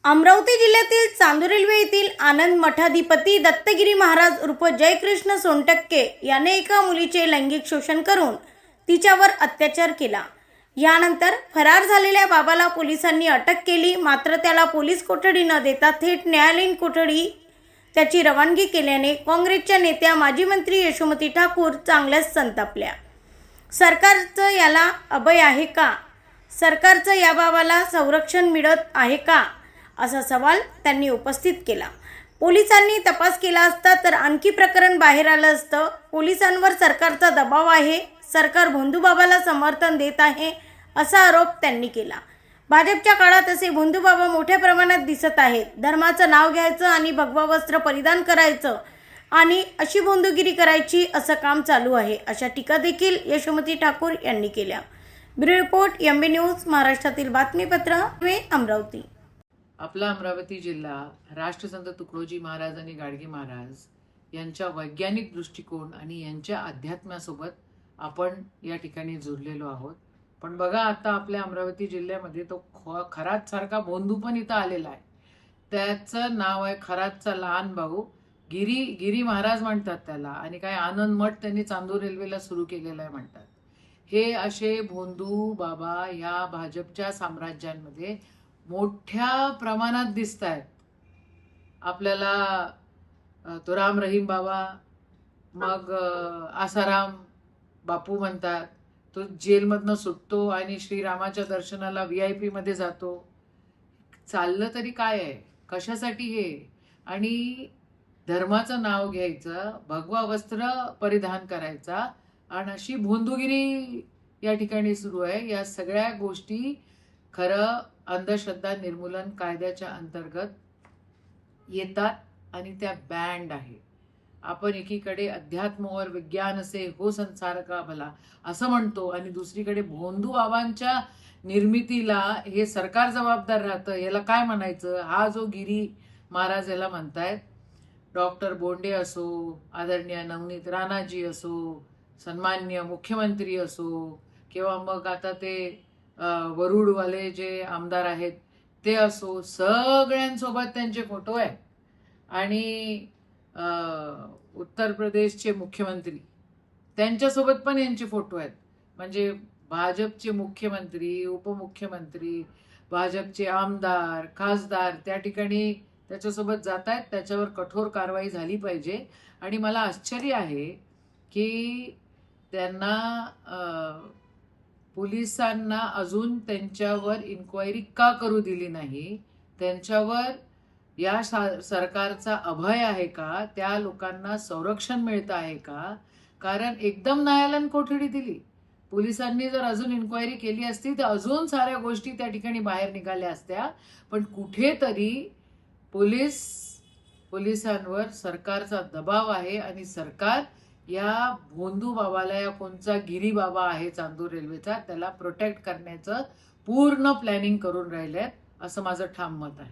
अमरावती जिल्ह्यातील चांदूर रेल्वे येथील आनंद मठाधिपती दत्तगिरी महाराज उर्फ जयकृष्ण सोनटक्के याने एका मुलीचे लैंगिक शोषण करून तिच्यावर अत्याचार केला। यानंतर फरार झालेल्या बाबाला पोलिसांनी अटक केली, मात्र त्याला पोलीस कोठडी न देता थेट न्यायालयीन कोठडी त्याची रवानगी केल्याने काँग्रेसच्या नेत्या माजी मंत्री यशोमती ठाकूर चांगल्याच संतापल्या। सरकारचं याला अभय आहे का? सरकारचं या बाबाला संरक्षण मिळत आहे का, असा सवाल त्यांनी उपस्थित केला। पोलिसांनी तपास केला असता तर आणखी प्रकरण बाहेर आलं असतं। पोलिसांवर सरकारचा दबाव आहे, सरकार भोंदूबाबाला समर्थन देत आहे, असा आरोप त्यांनी केला। भाजपच्या काळात असे भोंदूबाबा मोठ्या प्रमाणात दिसत आहेत। धर्माचं नाव घ्यायचं आणि भगवा वस्त्र परिधान करायचं आणि अशी भोंदूगिरी करायची असं काम चालू आहे, अशा टीका देखील यशोमती ठाकूर यांनी केल्या। ब्युरो रिपोर्ट एमबी न्यूज, महाराष्ट्रातील बातमीपत्र अमरावती। आपला अमरावती जिल्हा राष्ट्रसंत तुकडोजी महाराज आणि गाडगे महाराज यांच्या वैज्ञानिक दृष्टिकोन आणि यांच्या अध्यात्मासोबत आपण या ठिकाणी जुळलेलो आहोत। पण बघा, आता आपल्या अमरावती जिल्ह्यामध्ये तो खरात सारखा भोंदू पण इथं आलेला आहे। त्याचं नाव आहे खरातचा लहान भाऊ गिरी महाराज म्हणतात त्याला, आणि काय आनंद मठ त्यांनी चांदूर रेल्वेला सुरू केलेला आहे म्हणतात। हे असे भोंदू बाबा ह्या भाजपच्या साम्राज्यांमध्ये मोठ्या प्रमाणात दिसत आहेत। आपल्याला तो राम रहीम बाबा, मग आसाराम बापू म्हणतात, तो जेलमधनं सुटतो आणि श्रीरामाच्या दर्शनाला VIP मध्ये जातो। चाललं तरी काय आहे, कशासाठी हे? आणि धर्माचं नाव घ्यायचं, भगवा वस्त्र परिधान करायचा आणि अशी भोंदूगिरी या ठिकाणी सुरू आहे। या सगळ्या गोष्टी खरं अंधश्रद्धा निर्मूलन कायद्याच्या अंतर्गत येतात आणि त्या बँड आहे। आपण एकीकडे अध्यात्मावर विज्ञान असे हो संसार का भला असं म्हणतो आणि दुसरीकडे भोंदू बाबांच्या निर्मितीला हे सरकार जबाबदार राहतं। याला काय म्हणायचं? हा जो गिरी महाराज याला म्हणतायत, डॉक्टर बोंडे असो, आदरणीय नवनीत राणाजी असो, सन्माननीय मुख्यमंत्री असो, किंवा मग आता ते वरुडवाले जे आमदार आहेत ते असो, सगळ्यांसोबत त्यांचे फोटो आहेत। आणि उत्तर प्रदेशचे मुख्यमंत्री त्यांच्यासोबत पण यांचे फोटो आहेत। म्हणजे भाजपचे मुख्यमंत्री, उपमुख्यमंत्री, भाजपचे आमदार, खासदार त्या ठिकाणी त्याच्यासोबत जात आहेत। त्याच्यावर कठोर कारवाई झाली पाहिजे। आणि मला आश्चर्य आहे की त्यांना पोलिसांना अजून त्यांच्यावर इन्क्वायरी का करू दिली नाही? त्यांच्यावर या सरकारचा अभय आहे का? त्या लोकांना संरक्षण मिळतं आहे का? कारण एकदम न्यायालयीन कोठडी दिली। पोलिसांनी जर अजून इन्क्वायरी केली असती तर अजून साऱ्या गोष्टी त्या ठिकाणी बाहेर निघाल्या असत्या। पण कुठेतरी पोलिसांवर सरकारचा दबाव आहे आणि सरकार या भोंदू बाबाला, या कोणचा गिरी बाबा आहे चांदूर रेल्वेचा, त्याला प्रोटेक्ट करण्याचं पूर्ण प्लॅनिंग करून राहिलेत, असं माझं ठाम मत आहे।